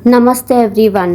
नमस्ते एवरीवन।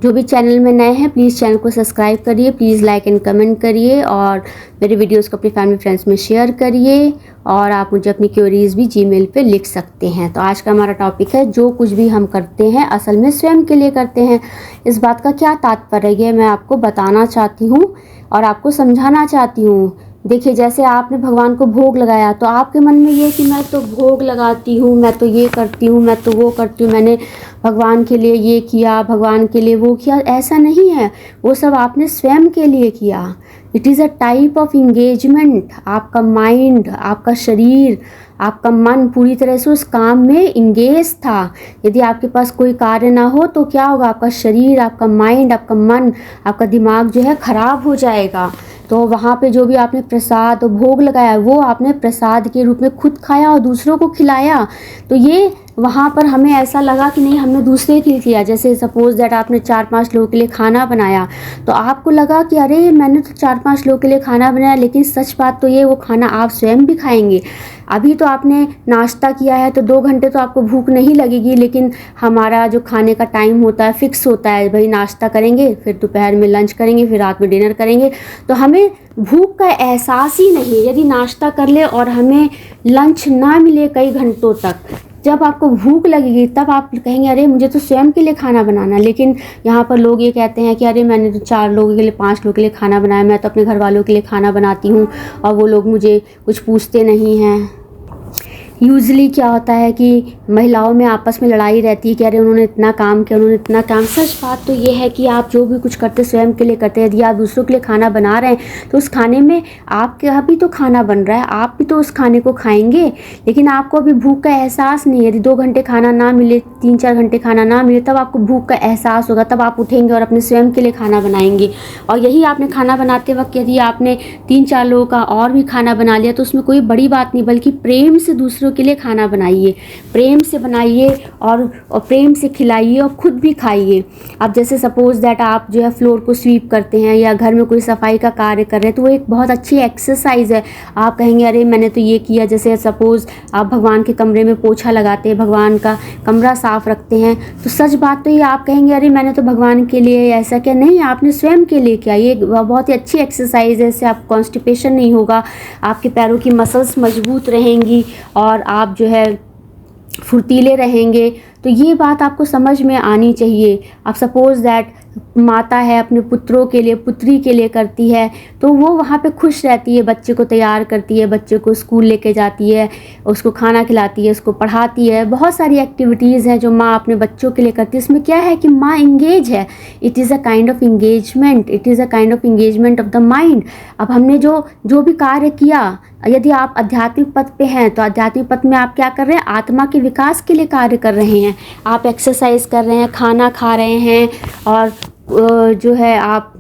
जो भी चैनल में नए हैं प्लीज़ चैनल को सब्सक्राइब करिए, प्लीज़ लाइक एंड कमेंट करिए और मेरे वीडियोस को अपनी फैमिली फ्रेंड्स में शेयर करिए। और आप मुझे अपनी क्वेरीज भी जीमेल पे लिख सकते हैं। तो आज का हमारा टॉपिक है, जो कुछ भी हम करते हैं असल में स्वयं के लिए करते हैं। इस बात का क्या तात्पर्य है मैं आपको बताना चाहती हूँ और आपको समझाना चाहती हूँ। देखिए, जैसे आपने भगवान को भोग लगाया तो आपके मन में ये कि मैं तो भोग लगाती हूँ, मैं तो ये करती हूँ, मैं तो वो करती हूँ, मैंने भगवान के लिए ये किया, भगवान के लिए वो किया। ऐसा नहीं है, वो सब आपने स्वयं के लिए किया। It is a type of engagement. आपका माइंड, आपका शरीर, आपका मन पूरी तरह से उस काम में इंगेज था। यदि आपके पास कोई कार्य ना हो तो क्या होगा, आपका शरीर, आपका माइंड, आपका मन, आपका दिमाग जो है खराब हो जाएगा। तो वहाँ पे जो भी आपने प्रसाद और भोग लगाया वो आपने प्रसाद के रूप में खुद खाया और दूसरों को खिलाया। तो ये वहाँ पर हमें ऐसा लगा कि नहीं, हमने दूसरे के लिए किया। जैसे सपोज़ दैट आपने 4-5 लोगों के लिए खाना बनाया तो आपको लगा कि अरे मैंने तो 4-5 लोगों के लिए खाना बनाया, लेकिन सच बात तो ये वो खाना आप स्वयं भी खाएंगे। अभी तो आपने नाश्ता किया है तो 2 घंटे तो आपको भूख नहीं लगेगी, लेकिन हमारा जो खाने का टाइम होता है फिक्स होता है। भाई नाश्ता करेंगे, फिर दोपहर में लंच करेंगे, फिर रात में डिनर करेंगे। तो हमें भूख का एहसास ही नहीं। यदि नाश्ता कर ले और हमें लंच ना मिले कई घंटों तक, जब आपको भूख लगेगी तब आप कहेंगे अरे मुझे तो स्वयं के लिए खाना बनाना। लेकिन यहाँ पर लोग ये कहते हैं कि अरे मैंने तो 4 लोगों के लिए, 5 लोगों के लिए खाना बनाया, मैं तो अपने घर वालों के लिए खाना बनाती हूँ और वो लोग मुझे कुछ पूछते नहीं हैं। यूजली क्या होता है कि महिलाओं में आपस में लड़ाई रहती है कि अरे उन्होंने इतना काम किया, उन्होंने इतना काम। सच बात तो ये है कि आप जो भी कुछ करते स्वयं के लिए करते हैं। यदि आप दूसरों के लिए खाना बना रहे हैं तो उस खाने में आपके भी तो खाना बन रहा है, आप भी तो उस खाने को खाएंगे। लेकिन आपको अभी भूख का एहसास नहीं है। यदि 2 घंटे खाना ना मिले, 3-4 घंटे खाना ना मिले, तब आपको भूख का एहसास होगा, तब आप उठेंगे और अपने स्वयं के लिए खाना बनाएंगे। और यही आपने खाना बनाते वक्त यदि आपने 3-4 लोगों का और भी खाना बना लिया तो उसमें कोई बड़ी बात नहीं, बल्कि प्रेम से दूसरों के लिए खाना बनाइए, प्रेम से बनाइए और प्रेम से खिलाइए और खुद भी खाइए। अब जैसे सपोज दैट आप जो है फ्लोर को स्वीप करते हैं या घर में कोई सफाई का कार्य कर रहे हैं तो वो एक बहुत अच्छी एक्सरसाइज है। आप कहेंगे अरे मैंने तो ये किया। जैसे सपोज आप भगवान के कमरे में पोछा लगाते हैं, भगवान का कमरा साफ रखते हैं, तो सच बात तो ये आप कहेंगे अरे मैंने तो भगवान के लिए ऐसा किया। नहीं, आपने स्वयं के लिए किया। ये बहुत ही अच्छी एक्सरसाइज है। इससे आप कॉन्स्टिपेशन नहीं होगा, आपके पैरों की मसल्स मजबूत रहेंगी और आप जो है फुर्तीले रहेंगे। तो ये बात आपको समझ में आनी चाहिए। अब सपोज़ दैट माता है अपने पुत्रों के लिए, पुत्री के लिए करती है तो वो वहाँ पे खुश रहती है, बच्चे को तैयार करती है, बच्चे को स्कूल लेके जाती है, उसको खाना खिलाती है, उसको पढ़ाती है। बहुत सारी एक्टिविटीज़ हैं जो माँ अपने बच्चों के लिए करती है। इसमें क्या है कि माँ इंगेज है। It is a kind of engagement, it is a kind of engagement of the mind. अब हमने जो भी कार्य किया, यदि आप आध्यात्मिक पथ पे हैं तो आध्यात्मिक पथ में आप क्या कर रहे हैं, आत्मा के विकास के लिए कार्य कर रहे हैं। आप एक्सरसाइज कर रहे हैं, खाना खा रहे हैं और जो है आप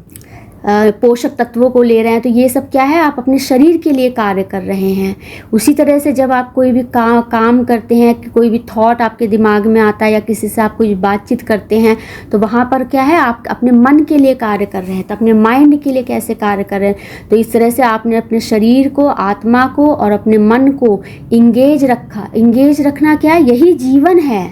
पोषक तत्वों को ले रहे हैं। तो ये सब क्या है, आप अपने शरीर के लिए कार्य कर रहे हैं। उसी तरह से जब आप कोई भी काम करते हैं, कि कोई भी थॉट आपके दिमाग में आता है या किसी से आप कुछ बातचीत करते हैं तो वहाँ पर क्या है, आप अपने मन के लिए कार्य कर रहे हैं। तो अपने माइंड के लिए कैसे कार्य कर रहे हैं, तो इस तरह से आपने अपने शरीर को, आत्मा को और अपने मन को इंगेज रखा। इंगेज रखना क्या है, यही जीवन है।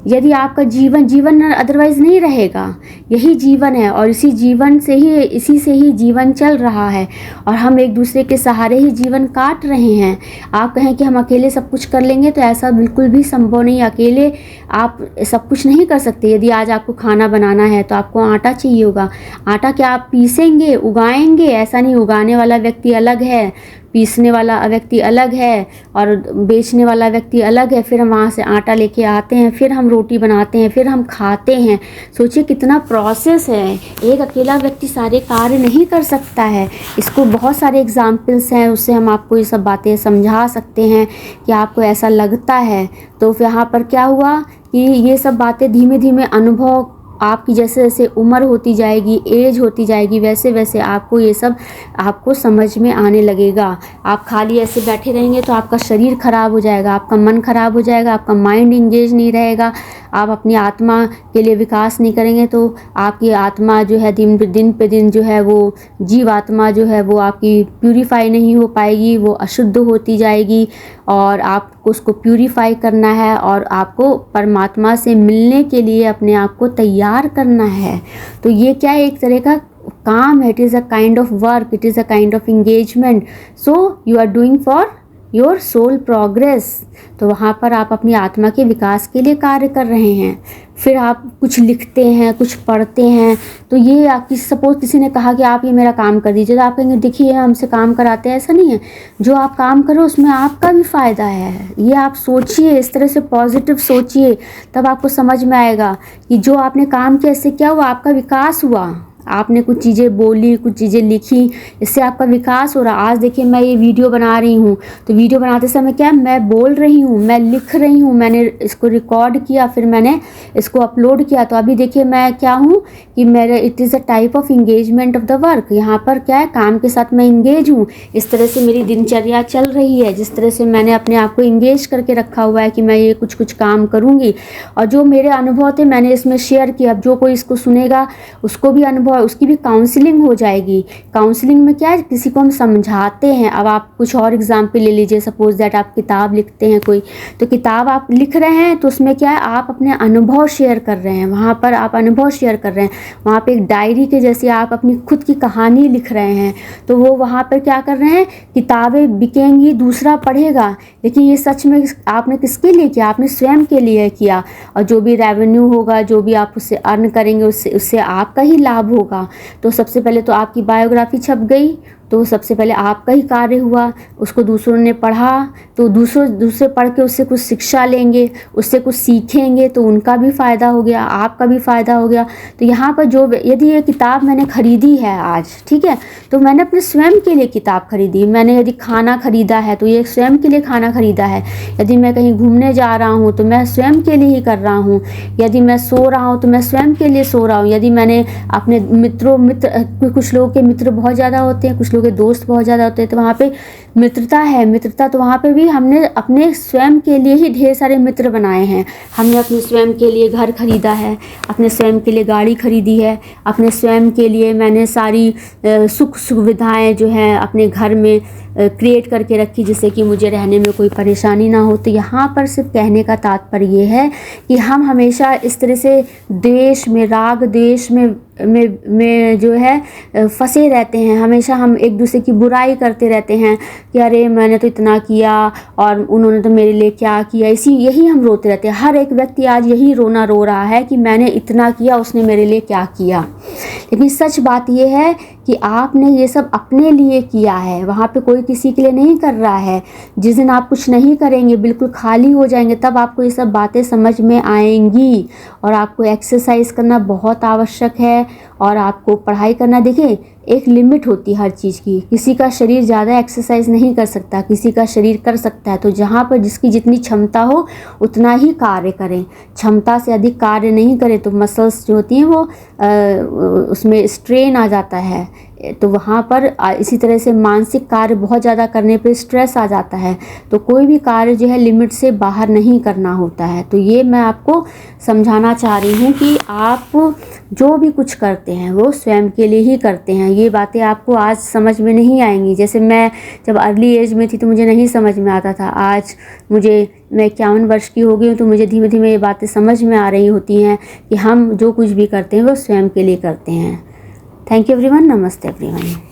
यदि आपका जीवन अदरवाइज नहीं रहेगा, यही जीवन है और इसी से ही जीवन चल रहा है और हम एक दूसरे के सहारे ही जीवन काट रहे हैं। आप कहें कि हम अकेले सब कुछ कर लेंगे तो ऐसा बिल्कुल भी संभव नहीं। अकेले आप सब कुछ नहीं कर सकते। यदि आज आपको खाना बनाना है तो आपको आटा चाहिए होगा। आटा क्या आप पीसेंगे, उगाएंगे? ऐसा नहीं। उगाने वाला व्यक्ति अलग है, पीसने वाला व्यक्ति अलग है और बेचने वाला व्यक्ति अलग है। फिर हम वहाँ से आटा लेके आते हैं, फिर हम रोटी बनाते हैं, फिर हम खाते हैं। सोचिए कितना प्रोसेस है। एक अकेला व्यक्ति सारे कार्य नहीं कर सकता है। इसको बहुत सारे एग्जाम्पल्स हैं, उससे हम आपको ये सब बातें समझा सकते हैं कि आपको ऐसा लगता है। तो यहाँ पर क्या हुआ कि ये सब बातें धीमे धीमे अनुभव आपकी जैसे जैसे उम्र होती जाएगी, एज होती जाएगी, वैसे वैसे आपको ये सब आपको समझ में आने लगेगा। आप खाली ऐसे बैठे रहेंगे तो आपका शरीर खराब हो जाएगा, आपका मन खराब हो जाएगा, आपका माइंड इंगेज नहीं रहेगा, आप अपनी आत्मा के लिए विकास नहीं करेंगे तो आपकी आत्मा जो है दिन पे दिन जो है वो जीव आत्मा जो है वो आपकी प्यूरीफाई नहीं हो पाएगी, वो अशुद्ध होती जाएगी। और आपको उसको प्यूरीफाई करना है और आपको परमात्मा से मिलने के लिए अपने आप को तैयार करना है। तो ये क्या है, एक तरह का काम है, it is a kind of work, it is a kind of engagement. So you are doing for your soul progress. तो वहाँ पर आप अपनी आत्मा के विकास के लिए कार्य कर रहे हैं। फिर आप कुछ लिखते हैं, कुछ पढ़ते हैं, तो ये आपकी सपोज किसी ने कहा कि आप ये मेरा काम कर दीजिए, तो आप कहेंगे देखिए हमसे काम कराते हैं, ऐसा नहीं है। जो आप काम करो उसमें आपका भी फ़ायदा है। ये आप सोचिए, इस तरह से पॉजिटिव सोचिए, तब आपको समझ में आएगा कि जो आपने काम किया इससे क्या हुआ, आपका विकास हुआ। आपने कुछ चीज़ें बोली, कुछ चीज़ें लिखी, इससे आपका विकास हो रहा। आज देखिए मैं ये वीडियो बना रही हूँ, तो वीडियो बनाते समय क्या मैं बोल रही हूँ, मैं लिख रही हूँ, मैंने इसको रिकॉर्ड किया, फिर मैंने इसको अपलोड किया। तो अभी देखिए मैं क्या हूँ कि मेरे it is a type of engagement of the work. यहाँ पर क्या है, काम के साथ मैं इंगेज हूँ। इस तरह से मेरी दिनचर्या चल रही है, जिस तरह से मैंने अपने आप को इंगेज करके रखा हुआ है कि मैं ये कुछ कुछ काम करूँगी। और जो मेरे अनुभव थे मैंने इसमें शेयर किया। अब जो कोई इसको सुनेगा उसको भी अनुभव, उसकी भी काउंसलिंग हो जाएगी। काउंसलिंग में क्या है, किसी को हम समझाते हैं। अब आप कुछ और एग्जाम्पल ले लीजिए, सपोज दैट आप किताब लिखते हैं कोई, तो किताब आप लिख रहे हैं तो उसमें क्या है, आप अपने अनुभव शेयर कर रहे हैं। वहाँ पर आप अनुभव शेयर कर रहे हैं, वहाँ पे एक डायरी के जैसे आप अपनी खुद की कहानी लिख रहे हैं। तो वो वहाँ पर क्या कर रहे हैं, किताबें बिकेंगी, दूसरा पढ़ेगा, लेकिन ये सच में आपने किसके लिए किया, आपने स्वयं के लिए किया। और जो भी रेवेन्यू होगा, जो भी आप उससे अर्न करेंगे, उससे आपका ही लाभ होगा। तो सबसे पहले तो आपकी बायोग्राफी छप गई, तो सबसे पहले आपका ही कार्य हुआ। उसको दूसरों ने पढ़ा तो दूसरे पढ़ के उससे कुछ शिक्षा लेंगे, उससे कुछ सीखेंगे, तो उनका भी फ़ायदा हो गया, आपका भी फ़ायदा हो गया। तो यहाँ पर जो यदि ये किताब मैंने ख़रीदी है आज, ठीक है, तो मैंने अपने स्वयं के लिए किताब खरीदी। मैंने यदि खाना ख़रीदा है तो ये स्वयं के लिए खाना ख़रीदा है। यदि मैं कहीं घूमने जा रहा हूँ तो मैं स्वयं के लिए ही कर रहा हूँ। यदि मैं सो रहा हूँ तो मैं स्वयं के लिए सो रहा हूँ। यदि मैंने अपने कुछ लोगों के मित्र बहुत ज़्यादा होते हैं, कुछ लोगों के दोस्त बहुत ज़्यादा होते हैं, तो वहाँ पे मित्रता है। मित्रता तो वहाँ पे भी हमने अपने स्वयं के लिए ही ढेर सारे मित्र बनाए हैं। हमने अपने स्वयं के लिए घर खरीदा है, अपने स्वयं के लिए गाड़ी खरीदी है, अपने स्वयं के लिए मैंने सारी सुख सुविधाएं जो हैं अपने घर में क्रिएट करके रखी, जिससे कि मुझे रहने में कोई परेशानी ना हो। तो यहाँ पर सिर्फ कहने का तात्पर्य ये है कि हम हमेशा इस तरह से द्वेष में, राग द्वेष में जो है फंसे रहते हैं। हमेशा हम एक दूसरे की बुराई करते रहते हैं कि अरे मैंने तो इतना किया और उन्होंने तो मेरे लिए क्या किया। यही हम रोते रहते हैं। हर एक व्यक्ति आज यही रोना रो रहा है कि मैंने इतना किया, उसने मेरे लिए क्या किया। लेकिन सच बात यह है कि आपने ये सब अपने लिए किया है, वहाँ पे कोई किसी के लिए नहीं कर रहा है। जिस दिन आप कुछ नहीं करेंगे, बिल्कुल खाली हो जाएंगे, तब आपको ये सब बातें समझ में आएंगी। और आपको एक्सरसाइज करना बहुत आवश्यक है, और आपको पढ़ाई करना, देखिए एक लिमिट होती है हर चीज़ की। किसी का शरीर ज़्यादा एक्सरसाइज नहीं कर सकता, किसी का शरीर कर सकता है। तो जहाँ पर जिसकी जितनी क्षमता हो उतना ही कार्य करें, क्षमता से अधिक कार्य नहीं करें तो मसल्स जो होती हैं वो उसमें स्ट्रेन आ जाता है। तो वहाँ पर इसी तरह से मानसिक कार्य बहुत ज़्यादा करने पे स्ट्रेस आ जाता है। तो कोई भी कार्य जो है लिमिट से बाहर नहीं करना होता है। तो ये मैं आपको समझाना चाह रही हूँ कि आप जो भी कुछ करते हैं वो स्वयं के लिए ही करते हैं। ये बातें आपको आज समझ में नहीं आएंगी। जैसे मैं जब अर्ली एज में थी तो मुझे नहीं समझ में आता था। आज मैं 51 वर्ष की हो गई हूँ, तो मुझे धीमे धीमे ये बातें समझ में आ रही होती हैं कि हम जो कुछ भी करते हैं वो स्वयं के लिए करते हैं। Thank you everyone. नमस्ते एवरीवन।